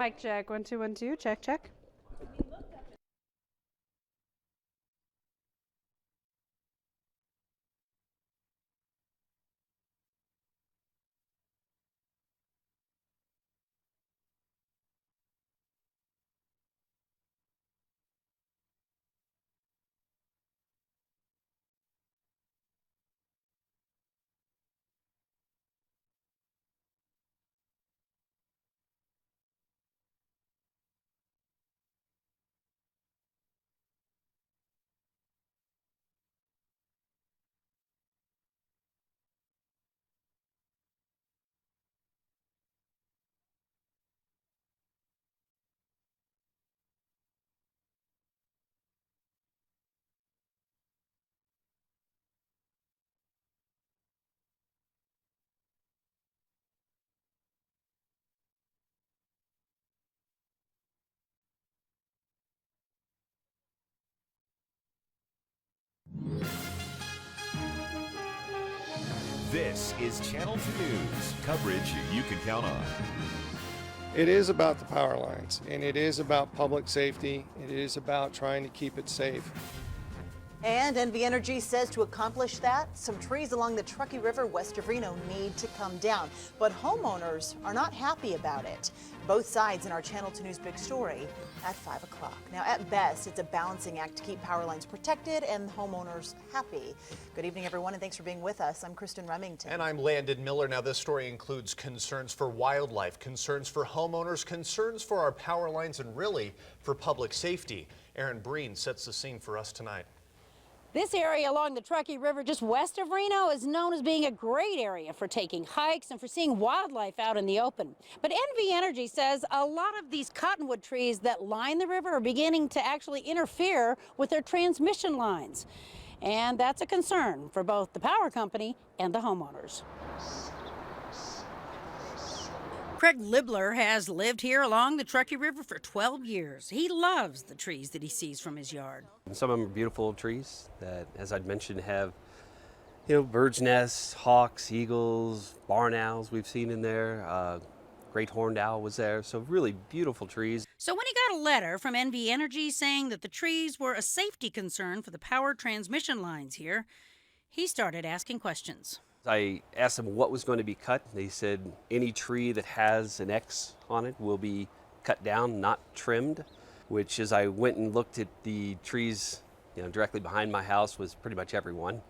Mic check, 1 2 1 2. Check check. This is Channel 2 News, coverage you can count on. It is about the power lines, and it is about public safety. It is about trying to keep it safe. And NV Energy says to accomplish that, some trees along the Truckee River west of Reno need to come down. But homeowners are not happy about it. Both sides in our Channel 2 News Big Story at 5 o'clock. Now, at best, it's a balancing act to keep power lines protected and homeowners happy. Good evening, everyone, and thanks for being with us. I'm Kristen Remington. And I'm Landon Miller. Now, this story includes concerns for wildlife, concerns for homeowners, concerns for our power lines, and really for public safety. Aaron Breen sets the scene for us tonight. This area along the Truckee River just west of Reno is known as being a great area for taking hikes and for seeing wildlife out in the open. But NV Energy says a lot of these cottonwood trees that line the river are beginning to actually interfere with their transmission lines. And that's a concern for both the power company and the homeowners. Craig Libler has lived here along the Truckee River for 12 years. He loves the trees that he sees from his yard. Some of them are beautiful trees that, as I'd mentioned, have, birds' nests, hawks, eagles, barn owls we've seen in there. Great horned owl was there, so really beautiful trees. So when he got a letter from NV Energy saying that the trees were a safety concern for the power transmission lines here, he started asking questions. I asked them what was going to be cut. They said any tree that has an X on it will be cut down, not trimmed, which as I went and looked at the trees directly behind my house was pretty much every one.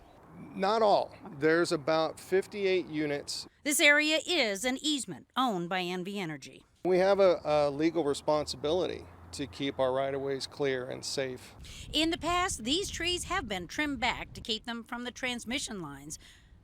Not all. There's about 58 units. This area is an easement owned by NV Energy. We have a legal responsibility to keep our right-of-ways clear and safe. In the past, these trees have been trimmed back to keep them from the transmission lines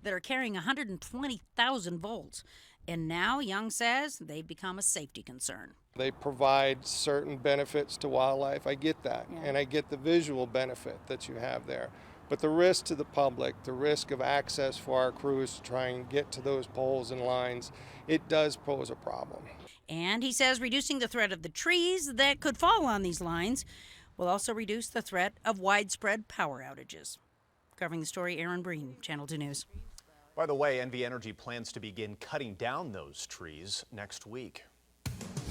that are carrying 120,000 volts. And now, Young says, they've become a safety concern. They provide certain benefits to wildlife. I get that, and I get the visual benefit that you have there. But the risk to the public, the risk of access for our crews to try and get to those poles and lines, it does pose a problem. And he says reducing the threat of the trees that could fall on these lines will also reduce the threat of widespread power outages. Covering the story, Aaron Breen, Channel 2 News. By the way, NV Energy plans to begin cutting down those trees next week.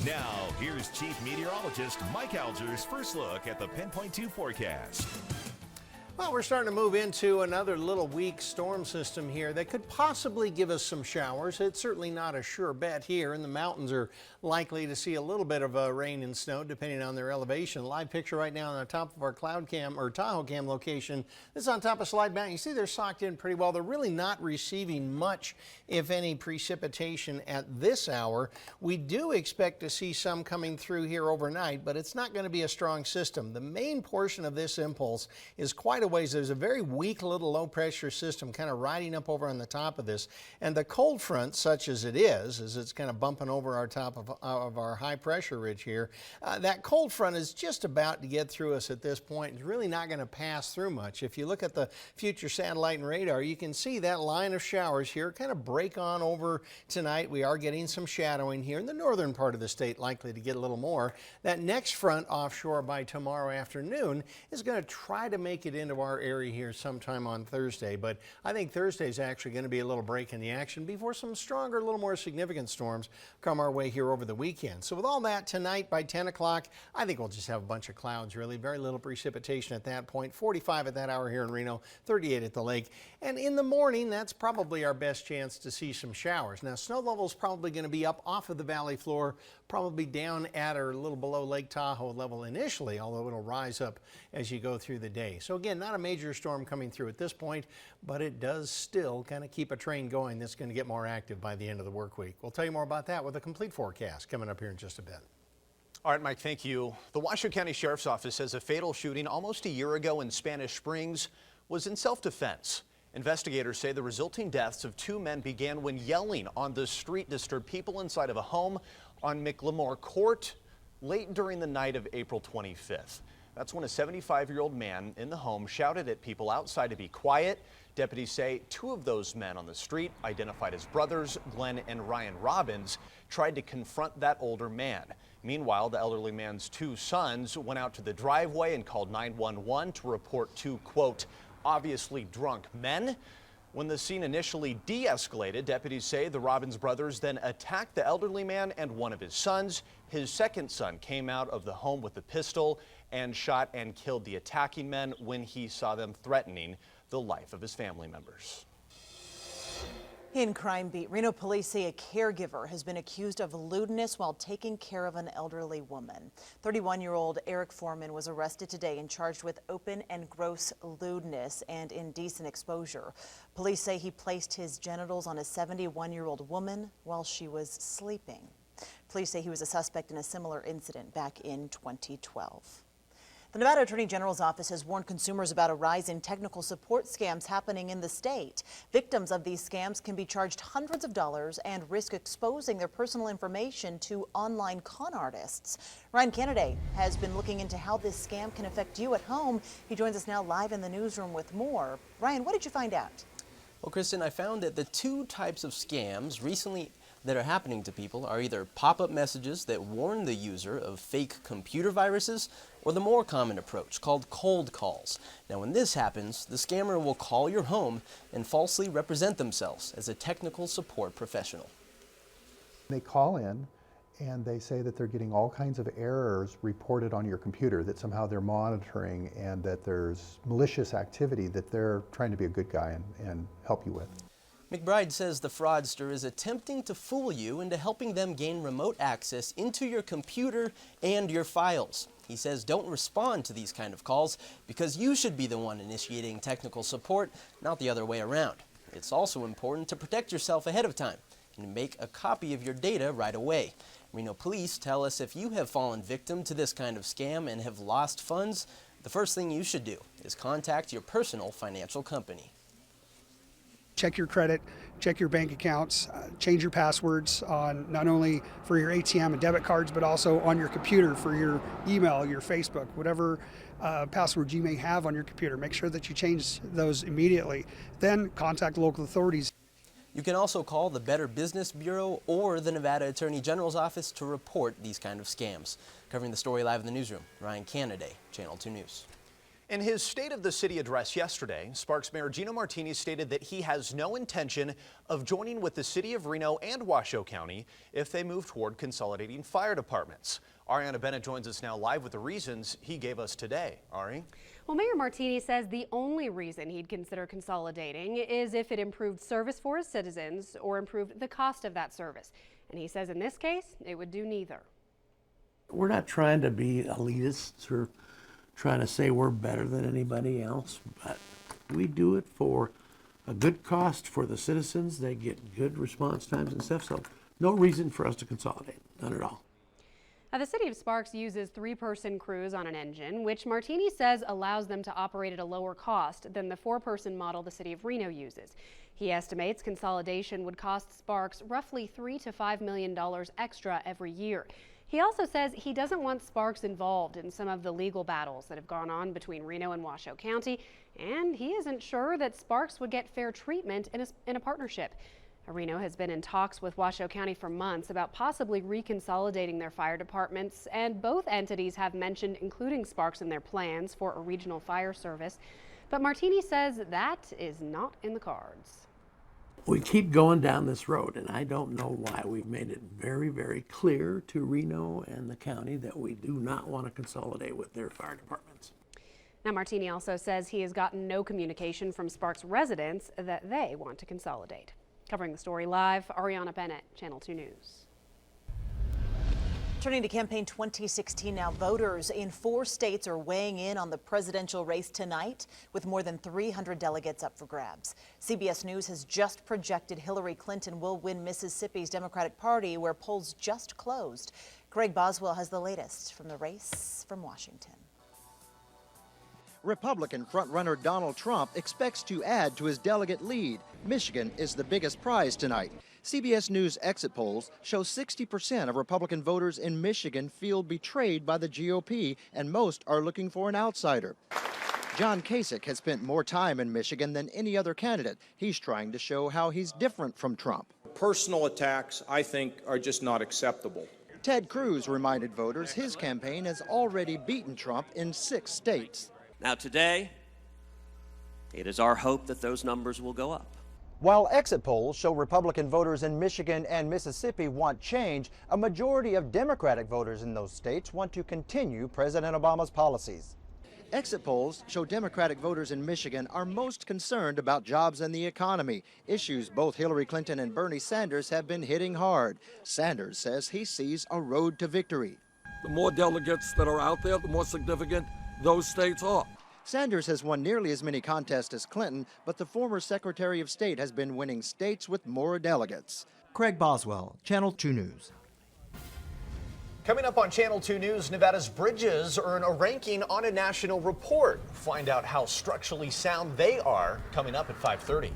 Now, here's Chief Meteorologist Mike Alger's first look at the Pinpoint 2 forecast. Well, we're starting to move into another little weak storm system here that could possibly give us some showers. It's certainly not a sure bet here, and the mountains are likely to see a little bit of rain and snow depending on their elevation. Live picture right now on the top of our cloud cam or Tahoe cam location. This is on top of Slide Mountain. You see they're socked in pretty well. They're really not receiving much, if any, precipitation at this hour. We do expect to see some coming through here overnight, but it's not going to be a strong system. The main portion of this impulse is quite a ways. There's a very weak little low pressure system kind of riding up over on the top of this, and the cold front, such as it is, as it's kind of bumping over our top of our high pressure ridge here, that cold front is just about to get through us at this point. It's really not going to pass through much. If you look at the future satellite and radar, you can see that line of showers here kind of break on over tonight. We are getting some shadowing here in the northern part of the state, likely to get a little more. That next front offshore by tomorrow afternoon is going to try to make it into of our area here sometime on Thursday, but I think Thursday is actually going to be a little break in the action before some stronger, a little more significant storms come our way here over the weekend. So with all that, tonight by 10 o'clock, I think we'll just have a bunch of clouds, really. Very little precipitation at that point. 45 at that hour here in Reno, 38 at the lake. And in the morning, that's probably our best chance to see some showers. Now, snow level is probably going to be up off of the valley floor, probably down at or a little below Lake Tahoe level initially, although it'll rise up as you go through the day. So again, not a major storm coming through at this point, but it does still kind of keep a train going that's going to get more active by the end of the work week. We'll tell you more about that with a complete forecast coming up here in just a bit. All right, Mike, thank you. The Washoe County Sheriff's Office says a fatal shooting almost a year ago in Spanish Springs was in self-defense. Investigators say the resulting deaths of two men began when yelling on the street disturbed people inside of a home on McLemore Court late during the night of April 25th. That's when a 75-year-old man in the home shouted at people outside to be quiet. Deputies say two of those men on the street, identified as brothers Glenn and Ryan Robbins, tried to confront that older man. Meanwhile, the elderly man's two sons went out to the driveway and called 911 to report two, quote, obviously drunk men. When the scene initially de-escalated, deputies say the Robbins brothers then attacked the elderly man and one of his sons. His second son came out of the home with a pistol and shot and killed the attacking men when he saw them threatening the life of his family members. In Crime Beat, Reno police say a caregiver has been accused of lewdness while taking care of an elderly woman. 31-year-old Eric Foreman was arrested today and charged with open and gross lewdness and indecent exposure. Police say he placed his genitals on a 71-year-old woman while she was sleeping. Police say he was a suspect in a similar incident back in 2012. The Nevada Attorney General's office has warned consumers about a rise in technical support scams happening in the state. Victims of these scams can be charged hundreds of dollars and risk exposing their personal information to online con artists. Ryan Kennedy has been looking into how this scam can affect you at home. He joins us now live in the newsroom with more. Ryan, what did you find out? Well, Kristen, I found that the two types of scams recently that are happening to people are either pop-up messages that warn the user of fake computer viruses or the more common approach called cold calls. Now, when this happens, the scammer will call your home and falsely represent themselves as a technical support professional. They call in and they say that they're getting all kinds of errors reported on your computer, that somehow they're monitoring and that there's malicious activity that they're trying to be a good guy and help you with. McBride says the fraudster is attempting to fool you into helping them gain remote access into your computer and your files. He says don't respond to these kind of calls because you should be the one initiating technical support, not the other way around. It's also important to protect yourself ahead of time and make a copy of your data right away. Reno police tell us if you have fallen victim to this kind of scam and have lost funds, the first thing you should do is contact your personal financial company. Check your credit, check your bank accounts, change your passwords on not only for your ATM and debit cards, but also on your computer for your email, your Facebook, whatever passwords you may have on your computer. Make sure that you change those immediately. Then contact local authorities. You can also call the Better Business Bureau or the Nevada Attorney General's office to report these kind of scams. Covering the story live in the newsroom, Ryan Kennedy, Channel 2 News. In his State of the City address yesterday, Sparks Mayor Gino Martini stated that he has no intention of joining with the City of Reno and Washoe County if they move toward consolidating fire departments. Ariana Bennett joins us now live with the reasons he gave us today. Ari? Well, Mayor Martini says the only reason he'd consider consolidating is if it improved service for his citizens or improved the cost of that service. And he says in this case, it would do neither. We're not trying to be elitists or trying to say we're better than anybody else, but we do it for a good cost for the citizens. They get good response times and stuff, so no reason for us to consolidate, none at all. Now, the City of Sparks uses 3-person crews on an engine, which Martini says allows them to operate at a lower cost than the 4-person model the City of Reno uses. He estimates consolidation would cost Sparks roughly $3 to $5 million extra every year. He also says he doesn't want Sparks involved in some of the legal battles that have gone on between Reno and Washoe County, and he isn't sure that Sparks would get fair treatment in a partnership. Reno has been in talks with Washoe County for months about possibly reconsolidating their fire departments, and both entities have mentioned including Sparks in their plans for a regional fire service. But Martini says that is not in the cards. We keep going down this road, and I don't know why. We've made it very, very clear to Reno and the county that we do not want to consolidate with their fire departments. Now, Martini also says he has gotten no communication from Sparks residents that they want to consolidate. Covering the story live, Ariana Bennett, Channel 2 News. Turning to campaign 2016 now, voters in 4 states are weighing in on the presidential race tonight with more than 300 delegates up for grabs. CBS News has just projected Hillary Clinton will win Mississippi's Democratic Party, where polls just closed. Greg Boswell has the latest from the race from Washington. Republican frontrunner Donald Trump expects to add to his delegate lead. Michigan is the biggest prize tonight. CBS News exit polls show 60% of Republican voters in Michigan feel betrayed by the GOP, and most are looking for an outsider. John Kasich has spent more time in Michigan than any other candidate. He's trying to show how he's different from Trump. Personal attacks, I think, are just not acceptable. Ted Cruz reminded voters his campaign has already beaten Trump in 6 states. Now today, it is our hope that those numbers will go up. While exit polls show Republican voters in Michigan and Mississippi want change, a majority of Democratic voters in those states want to continue President Obama's policies. Exit polls show Democratic voters in Michigan are most concerned about jobs and the economy, issues both Hillary Clinton and Bernie Sanders have been hitting hard. Sanders says he sees a road to victory. The more delegates that are out there, the more significant those states are. Sanders has won nearly as many contests as Clinton, but the former Secretary of State has been winning states with more delegates. Craig Boswell, Channel 2 News. Coming up on Channel 2 News, Nevada's bridges earn a ranking on a national report. Find out how structurally sound they are coming up at 5:30. It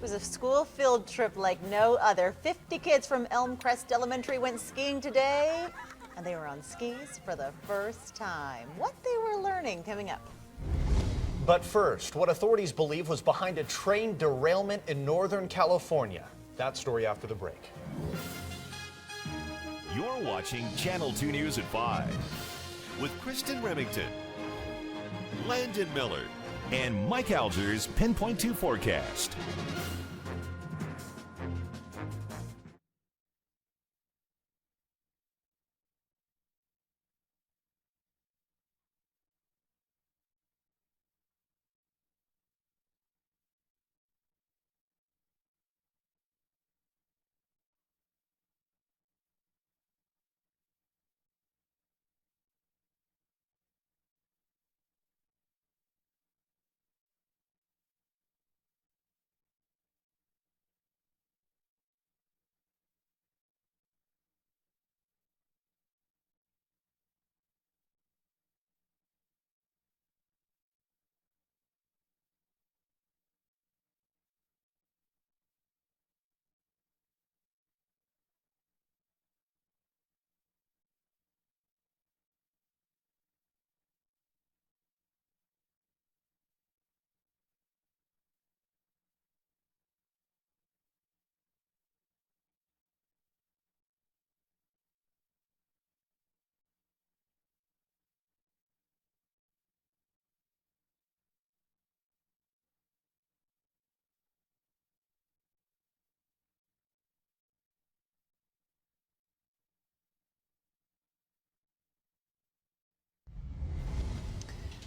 was a school field trip like no other. 50 kids from Elm Crest Elementary went skiing today, and they were on skis for the first time. What they were learning coming up. But first, what authorities believe was behind a train derailment in Northern California. That story after the break. You're watching Channel 2 News at 5 with Kristen Remington, Landon Miller, and Mike Alger's Pinpoint 2 forecast.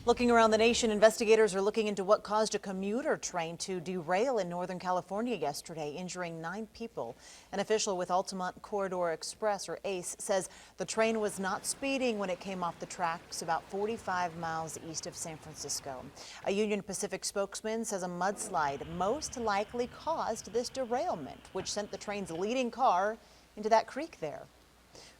Looking around the nation, investigators are looking into what caused a commuter train to derail in Northern California yesterday, injuring 9 people. An official with Altamont Corridor Express, or ACE, says the train was not speeding when it came off the tracks about 45 miles east of San Francisco. A Union Pacific spokesman says a mudslide most likely caused this derailment, which sent the train's leading car into that creek there.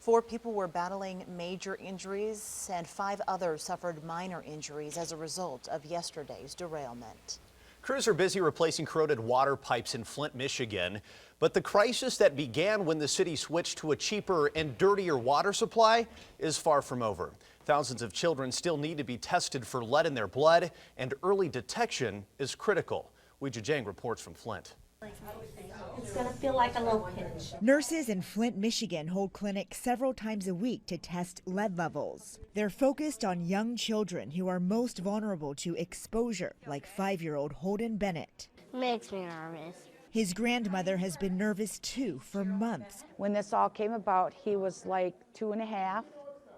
4 people were battling major injuries, and 5 others suffered minor injuries as a result of yesterday's derailment. Crews are busy replacing corroded water pipes in Flint, Michigan, but the crisis that began when the city switched to a cheaper and dirtier water supply is far from over. Thousands of children still need to be tested for lead in their blood, and early detection is critical. Weijia Jiang reports from Flint. gonna feel like a little pinch. Nurses in Flint, Michigan hold clinics several times a week to test lead levels. They're focused on young children who are most vulnerable to exposure, like 5-year-old Holden Bennett. Makes me nervous. His grandmother has been nervous too for months. When this all came about, he was like 2.5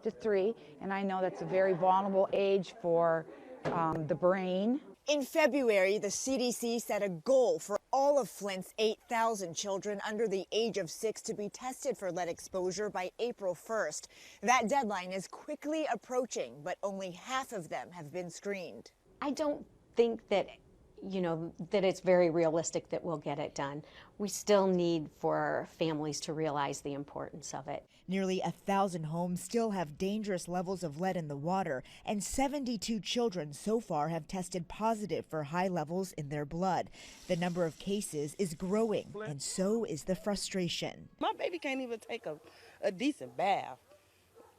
to 3, and I know that's a very vulnerable age for the brain. In February, the CDC set a goal for all of Flint's 8,000 children under the age of 6 to be tested for lead exposure by April 1st. That deadline is quickly approaching, but only half of them have been screened. I don't think that, that it's very realistic that we'll get it done. We still need for families to realize the importance of it. Nearly 1,000 homes still have dangerous levels of lead in the water, and 72 children so far have tested positive for high levels in their blood. The number of cases is growing, and so is the frustration. My baby can't even take a decent bath.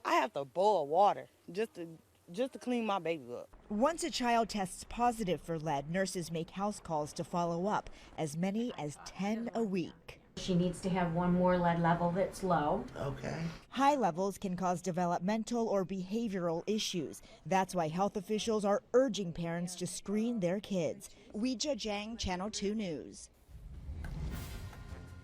I have to boil water just to clean my baby up. Once a child tests positive for lead, nurses make house calls to follow up, as many as 10 a week. She needs to have one more lead level that's low. Okay. High levels can cause developmental or behavioral issues. That's why health officials are urging parents to screen their kids. Weijia Jiang, Channel 2 News.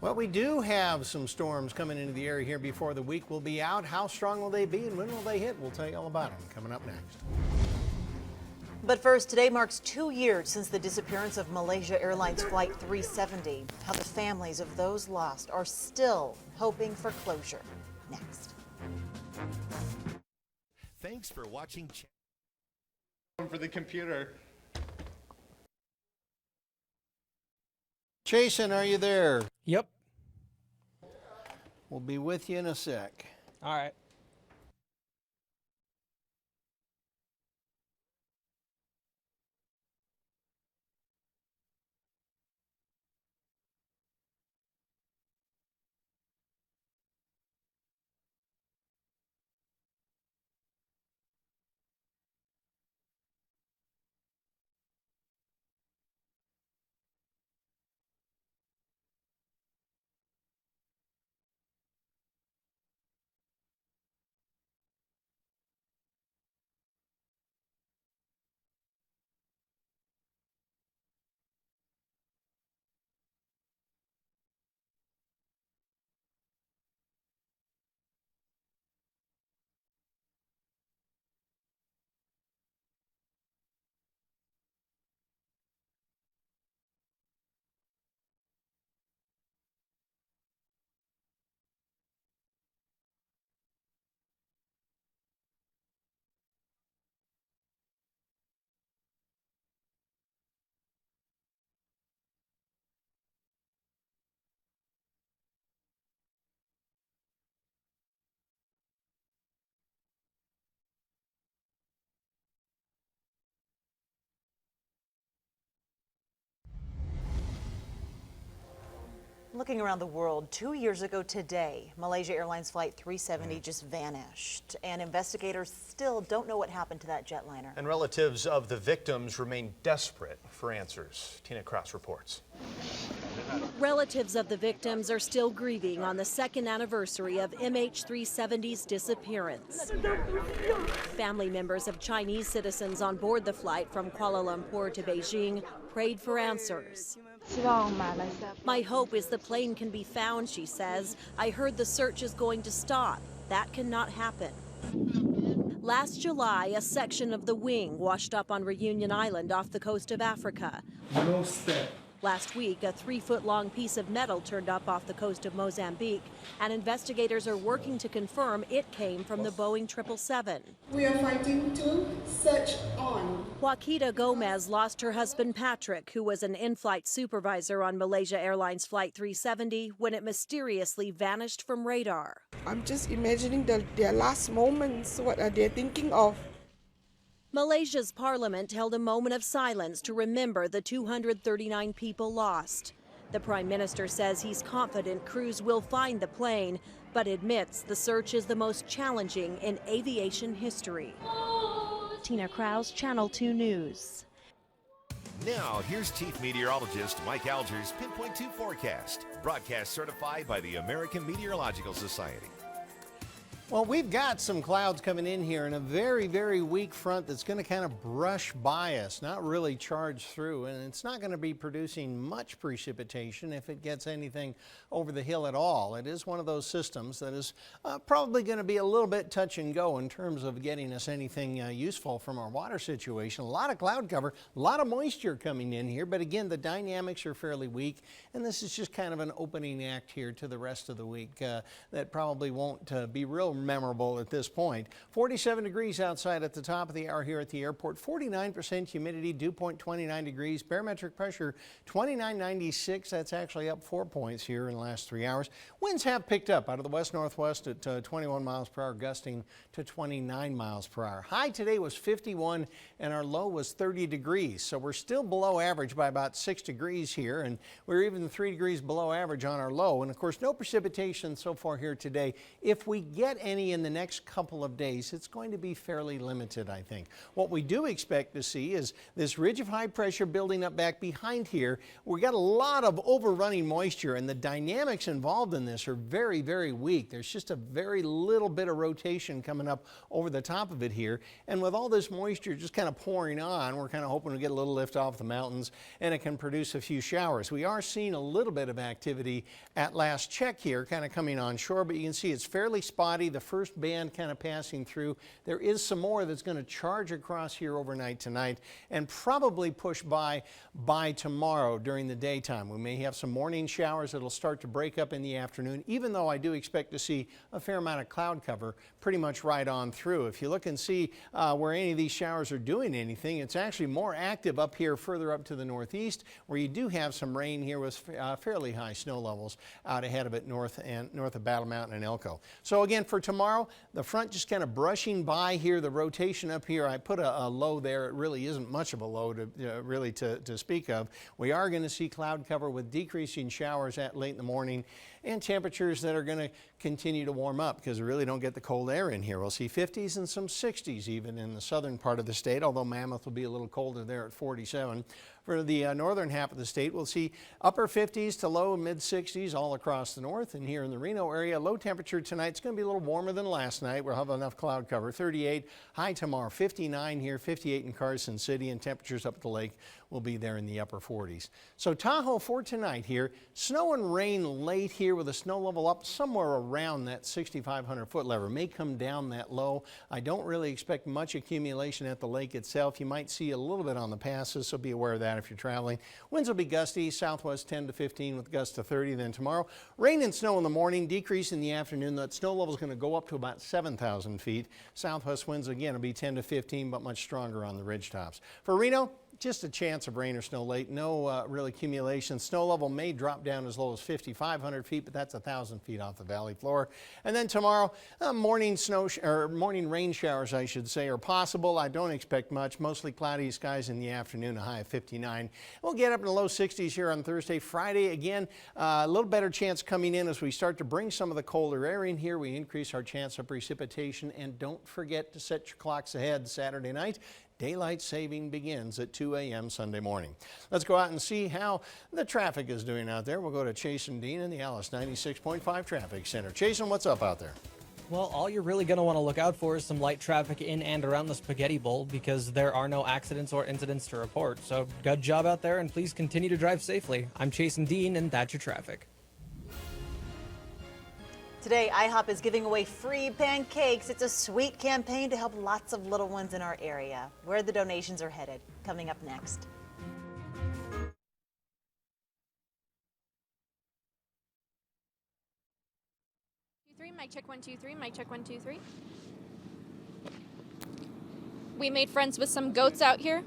Well, we do have some storms coming into the area here before the week will be out. How strong will they be and when will they hit? We'll tell you all about them coming up next. But first, today marks 2 years since the disappearance of Malaysia Airlines Flight 370. How the families of those lost are still hoping for closure. Next. Thanks for watching. For the computer. Jason, are you there? Yep. We'll be with you in a sec. All right. Looking around the world, 2 years ago today, Malaysia Airlines Flight 370 just vanished, and investigators still don't know what happened to that jetliner. And relatives of the victims remain desperate for answers. Tina Kraus reports. Relatives of the victims are still grieving on the second anniversary of MH370's disappearance. Family members of Chinese citizens on board the flight from Kuala Lumpur to Beijing prayed for answers. My hope is the plane can be found, she says. I heard the search is going to stop. That cannot happen. Last July, a section of the wing washed up on Reunion Island off the coast of Africa. No step. Last week, a 3-foot-long piece of metal turned up off the coast of Mozambique, and investigators are working to confirm it came from the Boeing 777. We are fighting to search on. Joaquita Gomez lost her husband Patrick, who was an in-flight supervisor on Malaysia Airlines Flight 370 when it mysteriously vanished from radar. I'm just imagining their last moments. What are they thinking of? Malaysia's parliament held a moment of silence to remember the 239 people lost. The Prime Minister says he's confident crews will find the plane, but admits the search is the most challenging in aviation history. Tina Kraus, Channel 2 News. Now, here's Chief Meteorologist Mike Alger's Pinpoint 2 forecast, broadcast certified by the American Meteorological Society. Well, we've got some clouds coming in here and a very, very weak front that's going to kind of brush by us, not really charge through, and it's not going to be producing much precipitation if it gets anything over the hill at all. It is one of those systems that is probably going to be a little bit touch and go in terms of getting us anything useful from our water situation. A lot of cloud cover, a lot of moisture coming in here, but again, the dynamics are fairly weak, and this is just kind of an opening act here to the rest of the week that probably won't be real memorable at this point. 47 degrees outside at the top of the hour here at the airport. 49% humidity, dew point 29 degrees. Barometric pressure 29.96. That's actually up 4 points here in the last 3 hours. Winds have picked up out of the west-northwest at 21 miles per hour, gusting to 29 miles per hour. High today was 51 and our low was 30 degrees. So we're still below average by about 6 degrees here, and we're even 3 degrees below average on our low. And of course, no precipitation so far here today. If we get any in the next couple of days, it's going to be fairly limited, I think. What we do expect to see is this ridge of high pressure building up back behind here. We got a lot of overrunning moisture, and the dynamics involved in this are very, very weak. There's just a very little bit of rotation coming up over the top of it here, and with all this moisture just kind of pouring on, we're kind of hoping to get a little lift off the mountains and it can produce a few showers. We are seeing a little bit of activity at last check here, kind of coming on shore, but you can see it's fairly spotty. The first band kind of passing through. There is some more that's going to charge across here overnight tonight and probably push by tomorrow during the daytime. We may have some morning showers that'll start to break up in the afternoon, even though I do expect to see a fair amount of cloud cover pretty much right on through. If you look and see where any of these showers are doing anything, it's actually more active up here further up to the northeast, where you do have some rain here with fairly high snow levels out ahead of it north of Battle Mountain and Elko. So again, for tomorrow, the front just kind of brushing by here, the rotation up here. I put a low there. It really isn't much of a low to speak of. We are going to see cloud cover with decreasing showers at late in the morning and temperatures that are going to continue to warm up because we really don't get the cold air in here. We'll see 50s and some 60s even in the southern part of the state, although Mammoth will be a little colder there at 47. For the northern half of the state, we'll see upper 50s to low mid 60s all across the north. And here in the Reno area, low temperature tonight. It's going to be a little warmer than last night. We'll have enough cloud cover. 38, high tomorrow, 59 here, 58 in Carson City, and temperatures up at the lake will be there in the upper 40s. So Tahoe for tonight here, snow and rain late here with a snow level up somewhere around that 6,500 foot level. May come down that low. I don't really expect much accumulation at the lake itself. You might see a little bit on the passes, so be aware of that if you're traveling. Winds will be gusty, southwest 10 to 15 with gusts to 30. Then tomorrow, rain and snow in the morning, decrease in the afternoon. That snow level is going to go up to about 7,000 feet. Southwest winds again will be 10 to 15, but much stronger on the ridge tops. For Reno, just a chance of rain or snow late. No real accumulation. Snow level may drop down as low as 5,500 feet, but that's 1,000 feet off the valley floor. And then tomorrow, morning rain showers, I should say, are possible. I don't expect much. Mostly cloudy skies in the afternoon, a high of 59. We'll get up in the low 60s here on Thursday. Friday, again, a little better chance coming in as we start to bring some of the colder air in here. We increase our chance of precipitation. And don't forget to set your clocks ahead Saturday night. Daylight saving begins at 2 a.m. Sunday morning. Let's go out and see how the traffic is doing out there. We'll go to Chasen Dean in the Alice 96.5 Traffic Center. Chasen, what's up out there? Well, all you're really going to want to look out for is some light traffic in and around the Spaghetti Bowl because there are no accidents or incidents to report. So good job out there, and please continue to drive safely. I'm Chasen Dean, and that's your traffic. Today, IHOP is giving away free pancakes. It's a sweet campaign to help lots of little ones in our area. Where the donations are headed, coming up next. Mic check 1 2 3. Mic check 1 2 3. We made friends with some goats out here.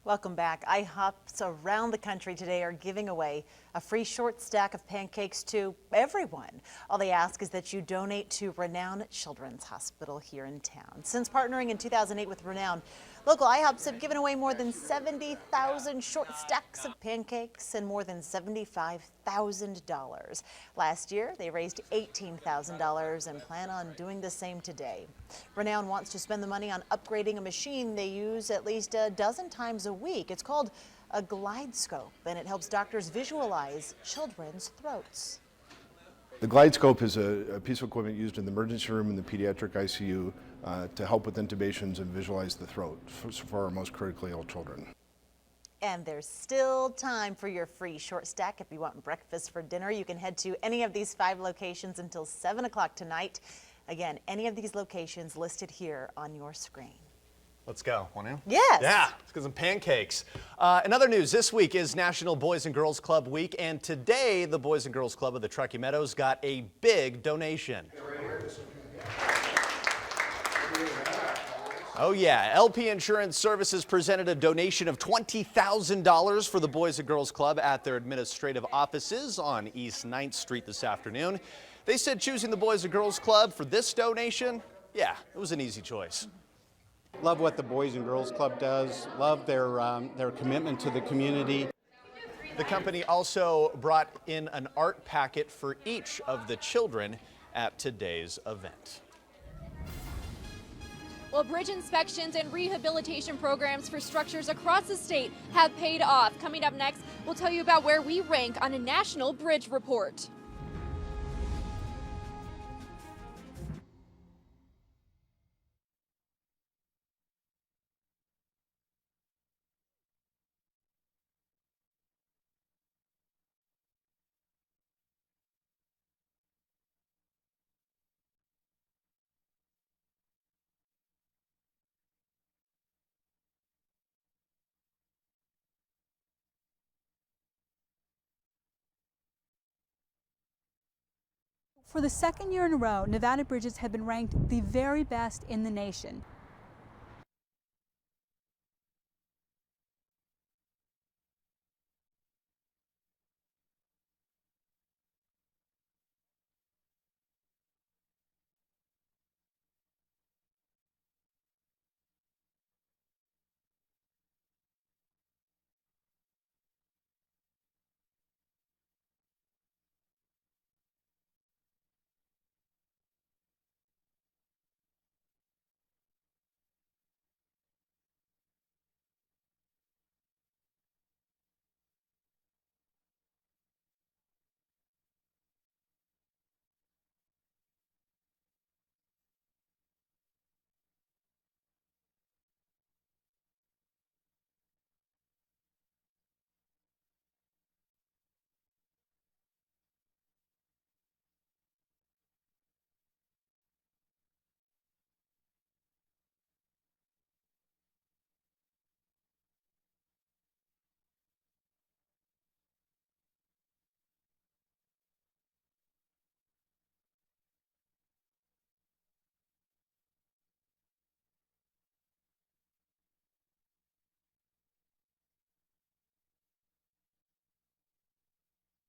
Welcome back. IHOPs around the country today are giving away a free short stack of pancakes to everyone. All they ask is that you donate to Renown Children's Hospital here in town. Since partnering in 2008 with Renown, local IHOPs have given away more than 70,000 short stacks of pancakes and more than $75,000. Last year, they raised $18,000 and plan on doing the same today. Renown wants to spend the money on upgrading a machine they use at least a dozen times a week. It's called a glide scope, and it helps doctors visualize children's throats. The glide scope is a piece of equipment used in the emergency room in the pediatric ICU to help with intubations and visualize the throat for our most critically ill children. And there's still time for your free short stack. If you want breakfast for dinner, you can head to any of these 5 locations until 7 o'clock tonight. Again, any of these locations listed here on your screen. Let's go. Want to? Yes. Yeah, let's get some pancakes. In other news, this week is National Boys and Girls Club Week, and today the Boys and Girls Club of the Truckee Meadows got a big donation. Oh yeah, LP Insurance Services presented a donation of $20,000 for the Boys and Girls Club at their administrative offices on East 9th Street this afternoon. They said choosing the Boys and Girls Club for this donation, yeah, it was an easy choice. Love what the Boys and Girls Club does. Love their commitment to the community. The company also brought in an art packet for each of the children at today's event. Well, bridge inspections and rehabilitation programs for structures across the state have paid off. Coming up next, we'll tell you about where we rank on a national bridge report. For the second year in a row, Nevada bridges have been ranked the very best in the nation.